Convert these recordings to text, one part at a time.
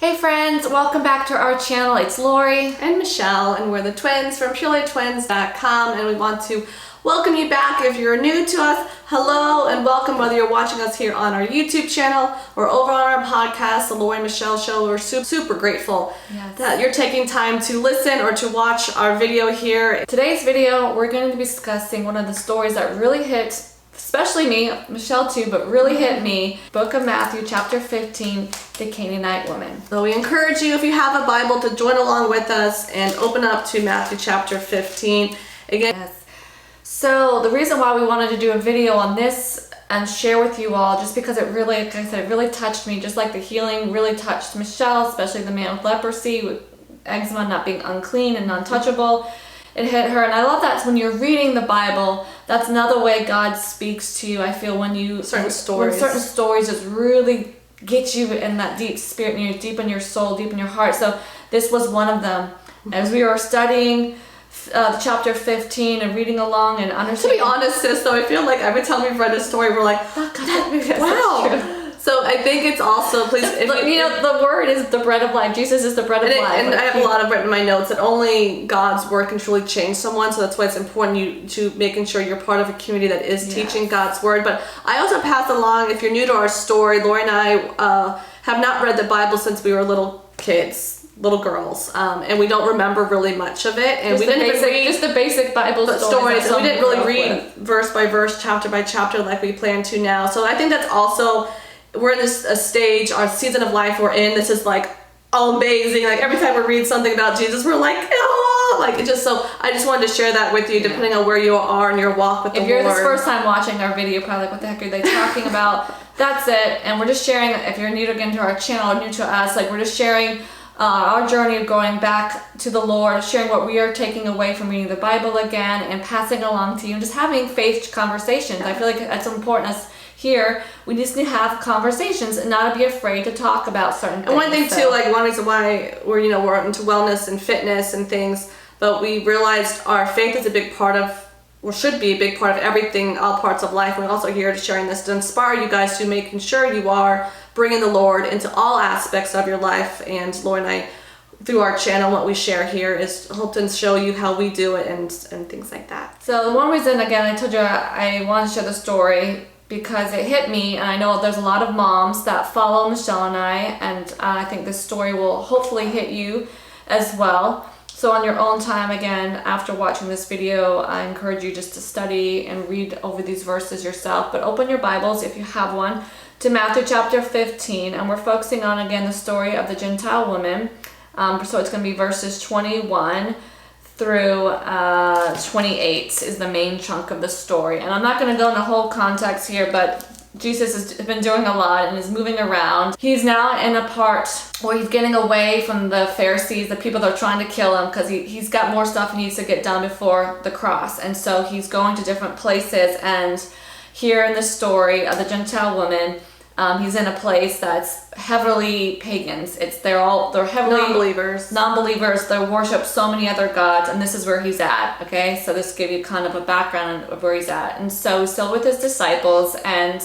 Hey friends, welcome back to our channel. It's Lori and Michelle, and we're the twins from PureLightTwins.com, and we want to welcome you back. If you're new to us, hello and welcome, whether you're watching us here on our YouTube channel or over on our podcast, The Lori and Michelle Show. We're super grateful that you're taking time to listen or to watch our video here. Today's video, we're going to be discussing one of the stories that really hit, especially me, Michelle too, but really hit me. Book of Matthew, chapter 15, the Canaanite woman. So we encourage you, if you have a Bible, to join along with us and open up to Matthew chapter 15. Again. Yes. So the reason why we wanted to do a video on this and share with you all, just because it really, like I said, it really touched me, just like the healing really touched Michelle, especially the man with leprosy, with eczema not being unclean and untouchable. It hit her, and I love that when you're reading the Bible, that's another way God speaks to you. I feel when certain stories just really get you in that deep spirit, and you're deep in your soul, deep in your heart. So this was one of them. As we were studying chapter 15 and reading along and understanding. To be honest, sis, though, I feel like every time we've read a story, we're like, wow. So I think it's also, please, if the word is the bread of life. Jesus is the bread of life. And I have a lot of written in my notes that only God's word can truly change someone. So that's why it's important to making sure you're part of a community that is teaching God's word. But I also pass along, if you're new to our story, Lori and I have not read the Bible since we were little kids. Little girls, and we don't remember really much of it, and we didn't even read just the basic Bible stories, and we didn't really read verse by verse, chapter by chapter like we plan to now. So I think that's also, we're in this a stage, our season of life we're in. This is like all amazing. Like every time we read something about Jesus, we're like, oh, like it just. So I just wanted to share that with you, depending on where you are in your walk with the Lord. If you're this first time watching our video, probably like, what the heck are they talking about? That's it. And we're just sharing. If you're new again to our channel, or new to us, like we're just sharing our journey of going back to the Lord, sharing what we are taking away from reading the Bible again and passing along to you, and just having faith conversations. I feel like that's important. As here, we just need to have conversations and not be afraid to talk about certain things. And one thing too, like one reason why we're into wellness and fitness and things, but we realized our faith is a big part of, or should be a big part of everything, all parts of life. We're also here to sharing this to inspire you guys to making sure you are bringing the Lord into all aspects of your life. And Lord and I, through our channel, what we share here is hope to show you how we do it and things like that. So the one reason, again, I told you I wanted to share the story because it hit me, and I know there's a lot of moms that follow Michelle and I think this story will hopefully hit you as well. So on your own time, again, after watching this video, I encourage you just to study and read over these verses yourself. But open your Bibles, if you have one, to Matthew chapter 15. And we're focusing on, again, the story of the Gentile woman. So it's going to be verses 21 through 28 is the main chunk of the story. And I'm not going to go into whole context here, but Jesus has been doing a lot and is moving around. He's now in a part where he's getting away from the Pharisees, the people that are trying to kill him, because he's got more stuff he needs to get done before the cross. And so he's going to different places. And here in the story of the Gentile woman, he's in a place that's heavily pagans. They're heavily non-believers. They worship so many other gods, and this is where he's at. Okay, so this gives you kind of a background of where he's at. And so he's still with his disciples, and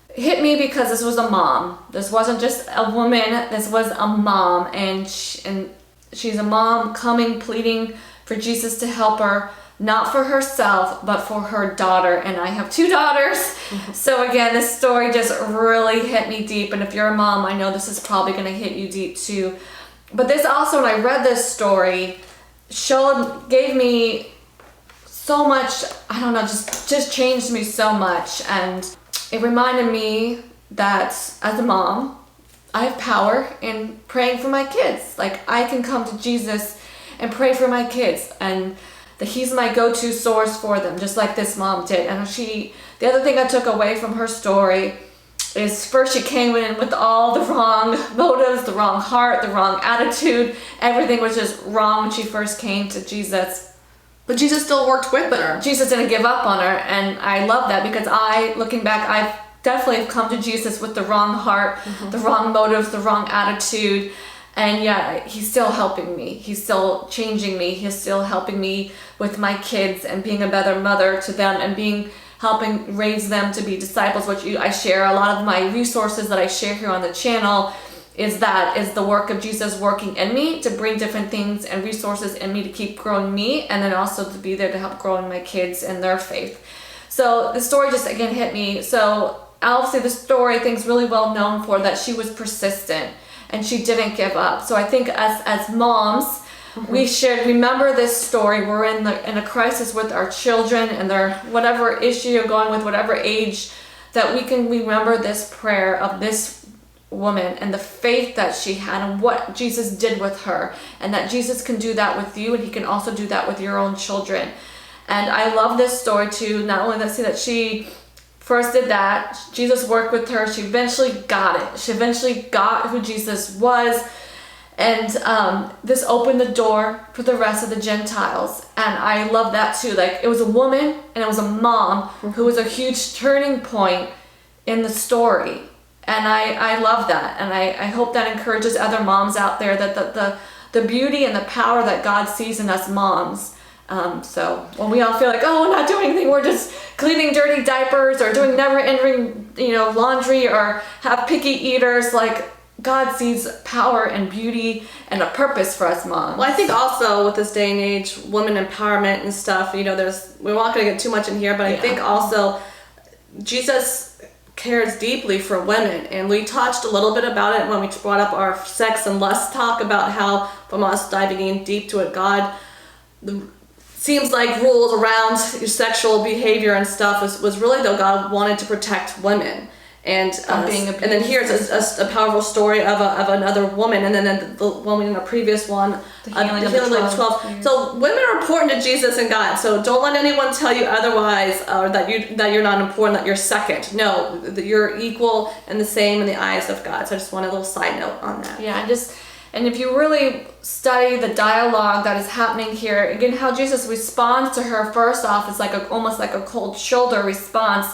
it hit me because this was a mom. This wasn't just a woman. This was a mom, and she's a mom coming, pleading for Jesus to help her. Not for herself, but for her daughter. And I have 2 daughters. So again, this story just really hit me deep. And if you're a mom, I know this is probably going to hit you deep too. But this also, when I read this story, gave me so much, I don't know, just changed me so much. And it reminded me that as a mom, I have power in praying for my kids. Like I can come to Jesus and pray for my kids, and that he's my go-to source for them, just like this mom did. And the other thing I took away from her story is, first she came in with all the wrong motives, the wrong heart, the wrong attitude. Everything was just wrong when she first came to Jesus. But Jesus still worked with her. Jesus didn't give up on her, and I love that because looking back, I've definitely have come to Jesus with the wrong heart, the wrong motives, the wrong attitude. And yeah, he's still helping me. He's still changing me. He's still helping me with my kids and being a better mother to them and helping raise them to be disciples, which I share. A lot of my resources that I share here on the channel is the work of Jesus working in me to bring different things and resources in me to keep growing me, and then also to be there to help growing my kids in their faith. So the story just again hit me. So obviously the story I think is really well known for that she was persistent and she didn't give up. So I think as moms, we should remember this story. We're in a crisis with our children and their whatever issue you're going with, whatever age, that we can remember this prayer of this woman and the faith that she had and what Jesus did with her, and that Jesus can do that with you, and he can also do that with your own children. And I love this story too. Not only that she first did that, Jesus worked with her, she eventually got it. She eventually got who Jesus was, and this opened the door for the rest of the Gentiles. And I love that too. Like, it was a woman and it was a mom who was a huge turning point in the story. And I love that, and I hope that encourages other moms out there, that the beauty and the power that God sees in us moms. So when we all feel like, oh, we're not doing anything, we're just cleaning dirty diapers or doing never-ending, laundry, or have picky eaters, like, God sees power and beauty and a purpose for us moms. Well, I think also with this day and age, women empowerment and stuff, we're not going to get too much in here, but I think also Jesus cares deeply for women, and we touched a little bit about it when we brought up our sex and lust talk, about how from us diving in deep to it, God seems like rules around your sexual behavior and stuff was really, though, God wanted to protect women. And then here's a powerful story of another woman, and then the woman in the previous one, the healing of the 12. So women are important to Jesus and God. So don't let anyone tell you otherwise, or that you're not important, that you're second. No, that you're equal and the same in the eyes of God. So I just want a little side note on that. Yeah, and if you really study the dialogue that is happening here, again, how Jesus responds to her, first off, is almost like a cold shoulder response,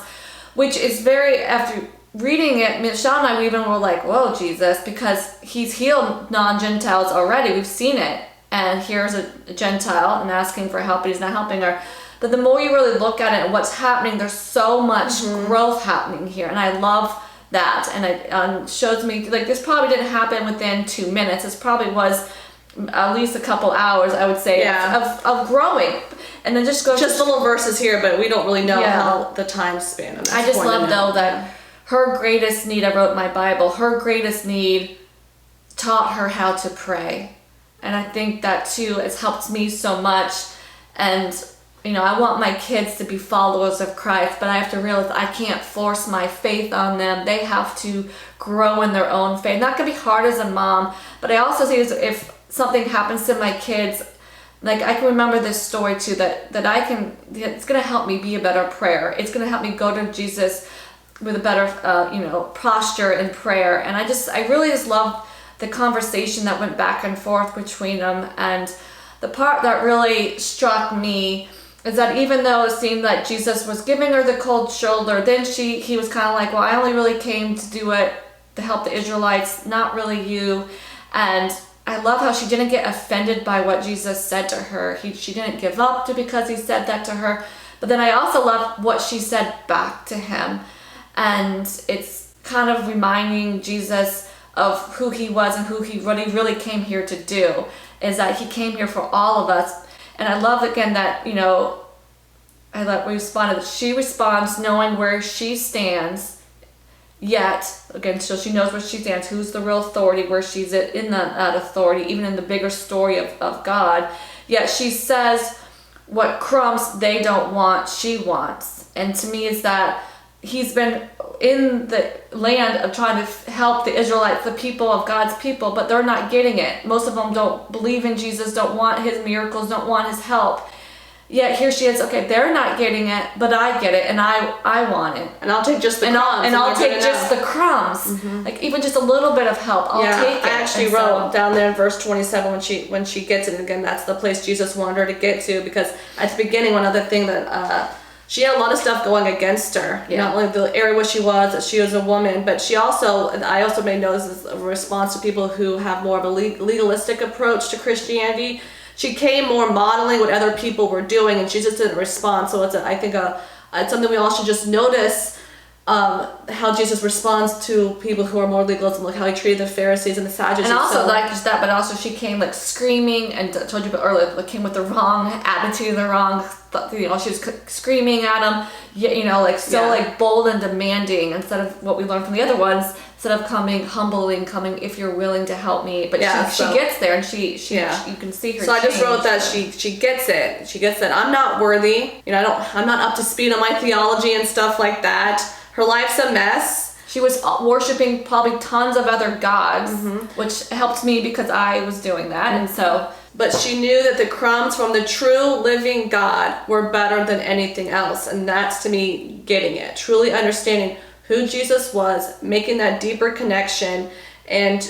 which is very, after reading it, Michelle and I, we even were like, whoa, Jesus, because he's healed non-Gentiles already. We've seen it. And here's a Gentile and asking for help, but he's not helping her. But the more you really look at it and what's happening, there's so much growth happening here. And I love that. And it shows me, like, this probably didn't happen within 2 minutes. This probably was at least a couple hours, I would say, of growing. And then just little verses here, but we don't really know how the time span. I just love, though, that her greatest need, I wrote in my Bible, her greatest need taught her how to pray. And I think that too has helped me so much. And, I want my kids to be followers of Christ, but I have to realize I can't force my faith on them. They have to grow in their own faith. Not gonna be hard as a mom, but I also see if something happens to my kids, like, I can remember this story too, that it's gonna help me be a better prayer. It's gonna help me go to Jesus with a better, posture in prayer. And I really just love the conversation that went back and forth between them. And the part that really struck me is that even though it seemed like Jesus was giving her the cold shoulder, then he was kind of like, well, I only really came to do it to help the Israelites, not really you. And I love how she didn't get offended by what Jesus said to her. She didn't give up because he said that to her. But then I also love what she said back to him. And it's kind of reminding Jesus of who he was and who he really came here to do, is that he came here for all of us. And I love, again, that, I love responded. She responds knowing where she stands, yet, again, so she knows where she stands, who's the real authority, where she's in that authority, even in the bigger story of God. Yet she says what crumbs they don't want, she wants. And to me is that he's been in the land of trying to help the Israelites, the people of God's people, but they're not getting it. Most of them don't believe in Jesus, don't want his miracles, don't want his help. Yet here she is, okay, they're not getting it, but I get it, and I want it. And I'll take just the crumbs. And I'll take just the crumbs. Like, even just a little bit of help, I'll take it. I actually wrote down there in verse 27 when she gets it, again, that's the place Jesus wanted her to get to, because at the beginning, one other thing that she had a lot of stuff going against her. Yeah. Not only the area where she was, that she was a woman, but I also made notice as a response to people who have more of a legalistic approach to Christianity. She came more modeling what other people were doing, and she just didn't respond. So I think it's something we all should just notice how Jesus responds to people who are more legalism, like how he treated the Pharisees and the Sadducees. And also, like just that, but also she came like screaming, and I told you earlier, like came with the wrong attitude, the wrong, she was screaming at him, like so like bold and demanding, instead of what we learned from the other ones, instead of coming coming, if you're willing to help me. But she gets there, and she you can see her. So I just wrote that she gets it. She gets that I'm not worthy. I'm not up to speed on my theology and stuff like that. Her life's a mess. She was worshiping probably tons of other gods, which helped me because I was doing that, and so. But she knew that the crumbs from the true living God were better than anything else, and that's, to me, getting it, truly understanding who Jesus was, making that deeper connection, and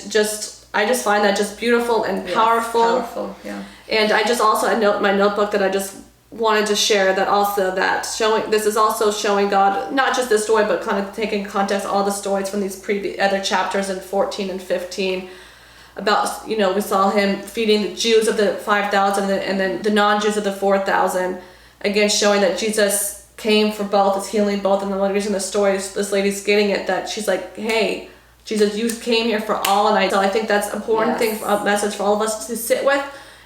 I just find that just beautiful and powerful. Powerful, yeah. And I just also note in my notebook that I just wanted to share that also, that this is also showing God, not just this story, but kind of taking context all the stories from these other chapters in 14 and 15 about, we saw him feeding the Jews of the 5,000 and then the non-Jews of the 4,000, again showing that Jesus came for both, is healing both. And the one reason the story, this lady's getting it, that she's like, hey, Jesus, you came here for all, and I think that's an important thing, a message for all of us to sit with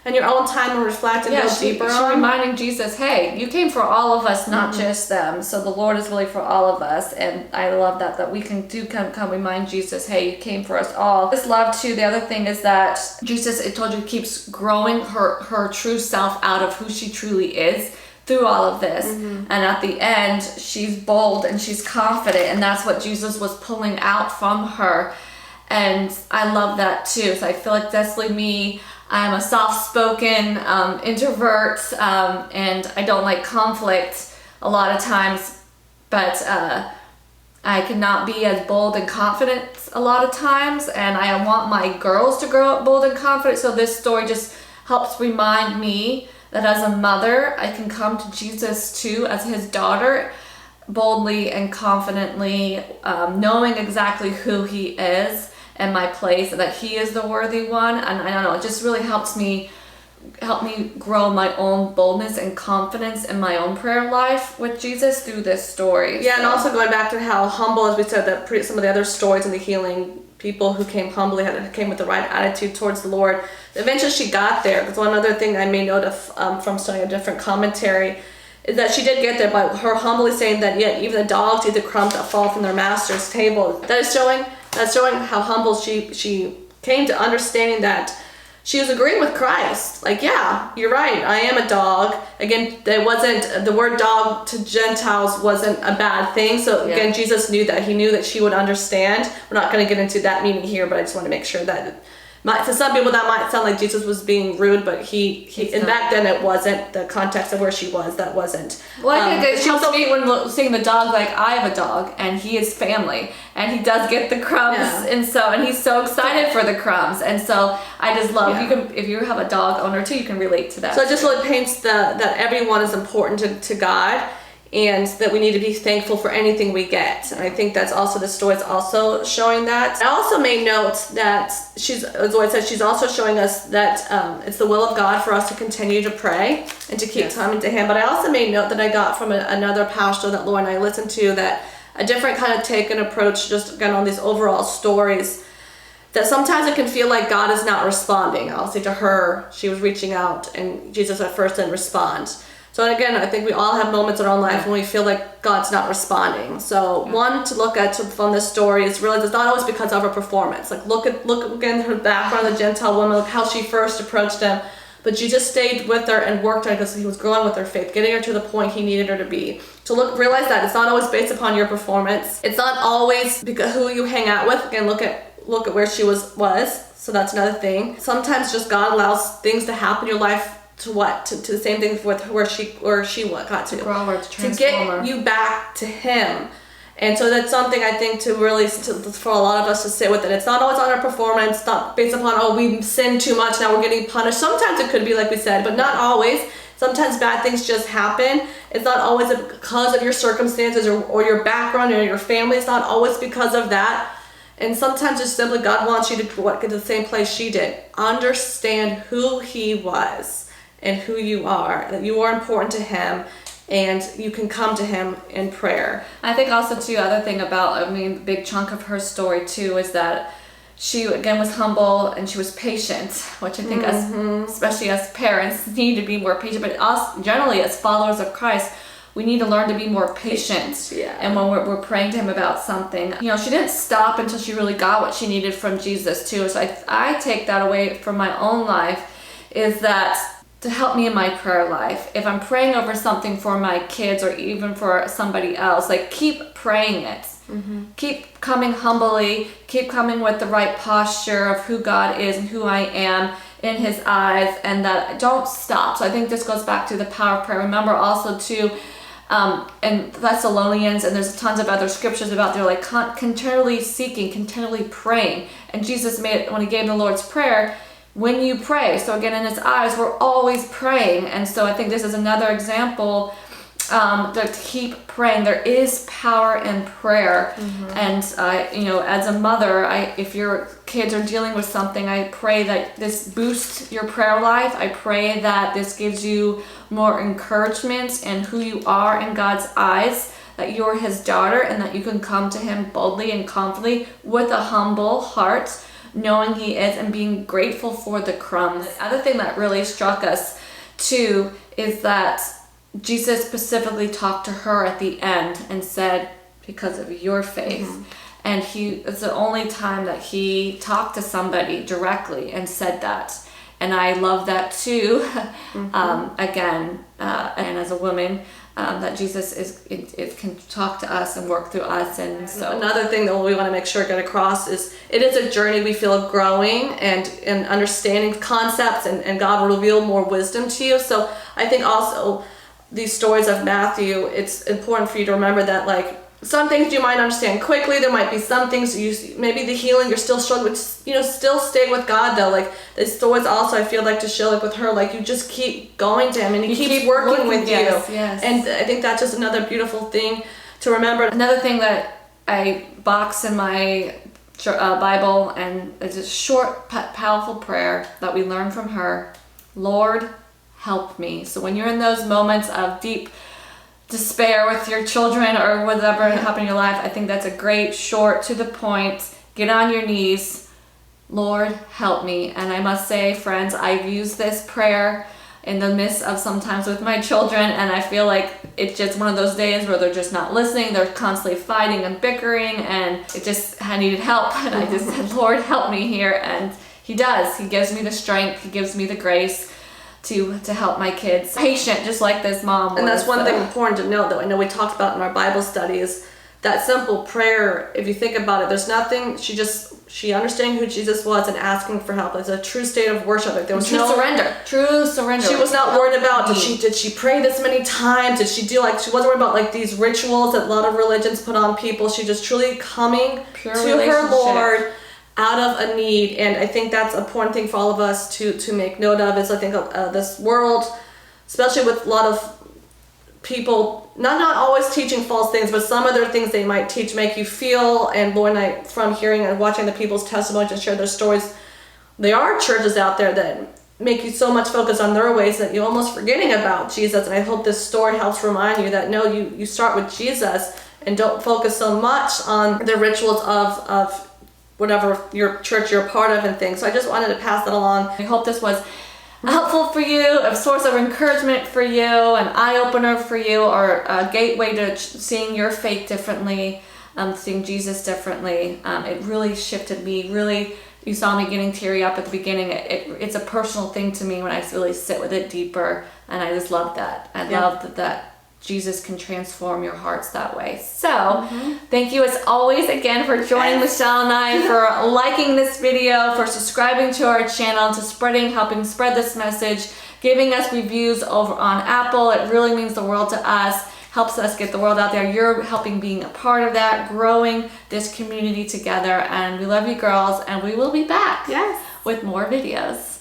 in your own time and reflect and go deeper on. She's reminding Jesus, hey, you came for all of us, not just them. So the Lord is really for all of us. And I love that we can come remind Jesus, hey, you came for us all. I just love too, the other thing is that Jesus, I told you, keeps growing her true self out of who she truly is through all of this. And at the end, she's bold and she's confident, and that's what Jesus was pulling out from her. And I love that too. So I feel like that's like me. I'm a soft-spoken introvert, and I don't like conflict a lot of times, but I cannot be as bold and confident a lot of times, and I want my girls to grow up bold and confident. So this story just helps remind me that as a mother, I can come to Jesus too, as his daughter, boldly and confidently, knowing exactly who he is and my place, and that he is the worthy one. And I don't know, it just really help me grow my own boldness and confidence in my own prayer life with Jesus through this story. Yeah, and also going back to how humble, as we said, that some of the other stories in the healing, people who came humbly, came with the right attitude towards the Lord. Eventually she got there. Because one other thing I made note of from studying a different commentary is that she did get there by her humbly saying that, yet even the dogs eat the crumbs that fall from their master's table. That's showing how humble she came to understanding that she was agreeing with Christ. Like, yeah, you're right, I am a dog. Again, the word dog to Gentiles wasn't a bad thing. So again, Jesus knew that. He knew that she would understand. We're not going to get into that meaning here, but I just want to make sure that to some people that might sound like Jesus was being rude, but and back then it wasn't. The context of where she was, that wasn't. Well, I think it helps me when seeing the dog, like, I have a dog and he is family and he does get the crumbs, and he's so excited for the crumbs, and so I just love if you have a dog owner too, you can relate to that. So it just really paints that everyone is important to God, and that we need to be thankful for anything we get. And I think that's also, the story is also showing that. I also made note that as Lloyd said, she's also showing us that it's the will of God for us to continue to pray and to keep coming to him. But I also made note that I got from another pastor that Laura and I listened to, that a different kind of take and approach just again on these overall stories, that sometimes it can feel like God is not responding. I'll say to her, she was reaching out and Jesus at first didn't respond. So again, I think we all have moments in our own life when we feel like God's not responding. So one to look at from this story is realize it's not always because of her performance. Like look again her background, the Gentile woman, look how she first approached him. But Jesus stayed with her and worked on her because he was growing with her faith, getting her to the point he needed her to be. So realize that it's not always based upon your performance. It's not always because who you hang out with. Again, look at where she was. So that's another thing. Sometimes just God allows things to happen in your life to the same thing with where she got to grow her, to transform get her, you back to him. And so that's something I think for a lot of us to sit with it. It's not always on our performance, not based upon, we sinned too much, now we're getting punished. Sometimes it could be like we said, but not always. Sometimes bad things just happen. It's not always because of your circumstances or your background or your family. It's not always because of that. And sometimes it's simply God wants you to get to the same place she did. Understand who he was and who you are, that you are important to him, and you can come to him in prayer. I think also too, other thing about, I mean, the big chunk of her story too is that she again was humble and she was patient, which I think especially as parents need to be more patient, but us generally as followers of Christ, we need to learn to be more patient. Yeah. And when we're praying to him about something, you know, she didn't stop until she really got what she needed from Jesus too. So I take that away from my own life, is that to help me in my prayer life. If I'm praying over something for my kids or even for somebody else, like keep praying it. Keep coming humbly, keep coming with the right posture of who God is and who I am in his eyes, and that don't stop. So I think this goes back to the power of prayer. Remember also too, in Thessalonians, and there's tons of other scriptures about they're like continually seeking, continually praying. And Jesus made it when he gave the Lord's Prayer, when you pray. So again, in his eyes, we're always praying. And so I think this is another example to keep praying. There is power in prayer. And you know, as a mother, if your kids are dealing with something, I pray that this boosts your prayer life. I pray that this gives you more encouragement in who you are in God's eyes, that you're his daughter, and that you can come to him boldly and confidently with a humble heart, knowing he is, and being grateful for the crumbs. The other thing that really struck us too is that Jesus specifically talked to her at the end and said, because of your faith. And it's the only time that he talked to somebody directly and said that. And I love that too. Again, and as a woman, that Jesus can talk to us and work through us. And so another thing that we want to make sure get across is it is a journey we feel of growing and understanding concepts, and God will reveal more wisdom to you. So I think also these stories of Matthew, it's important for you to remember that, like, some things you might understand quickly. There might be some things maybe the healing you're still struggling with, you know, still stay with God though. Like the stories also, I feel like to show, like with her, like you just keep going to him and he keeps working with you. Yes. And I think that's just another beautiful thing to remember. Another thing that I box in my Bible, and it's a short, powerful prayer that we learn from her. Lord, help me. So when you're in those moments of deep despair with your children or whatever happened in your life, I think that's a great, short, to the point, get on your knees, Lord, help me. And I must say, friends, I've used this prayer in the midst of sometimes with my children, and I feel like it's just one of those days where they're just not listening, they're constantly fighting and bickering, and I needed help, and I just said, Lord, help me here. And he does. He gives me the strength, he gives me the grace to help my kids. Patient, just like this mom was. And that's one thing important to note, though. I know we talked about in our Bible studies, that simple prayer, if you think about it, there's nothing, she understanding who Jesus was and asking for help. It's a true state of worship. Like there was true surrender. She was not worried about, did she pray this many times? Did she do she wasn't worried about like these rituals that a lot of religions put on people. She just truly coming to her Lord out of a need. And I think that's an important thing for all of us to make note of, is I think this world, especially with a lot of people not always teaching false things, but some other things they might teach make you feel. And Lord and I, from hearing and watching the people's testimonies and share their stories, there are churches out there that make you so much focus on their ways that you're almost forgetting about Jesus. And I hope this story helps remind you that no, you start with Jesus and don't focus so much on the rituals of whatever your church you're a part of and things. So I just wanted to pass that along. I hope this was helpful for you, a source of encouragement for you, an eye-opener for you, or a gateway to seeing your faith differently, seeing Jesus differently. It really shifted me. Really, you saw me getting teary up at the beginning. It's a personal thing to me when I really sit with it deeper, and I just love that. I love that Jesus can transform your hearts that way. So, thank you as always again for joining Michelle and I, for liking this video, for subscribing to our channel, to helping spread this message, giving us reviews over on Apple. It really means the world to us, helps us get the word out there. You're helping being a part of that, growing this community together. And we love you girls, and we will be back with more videos.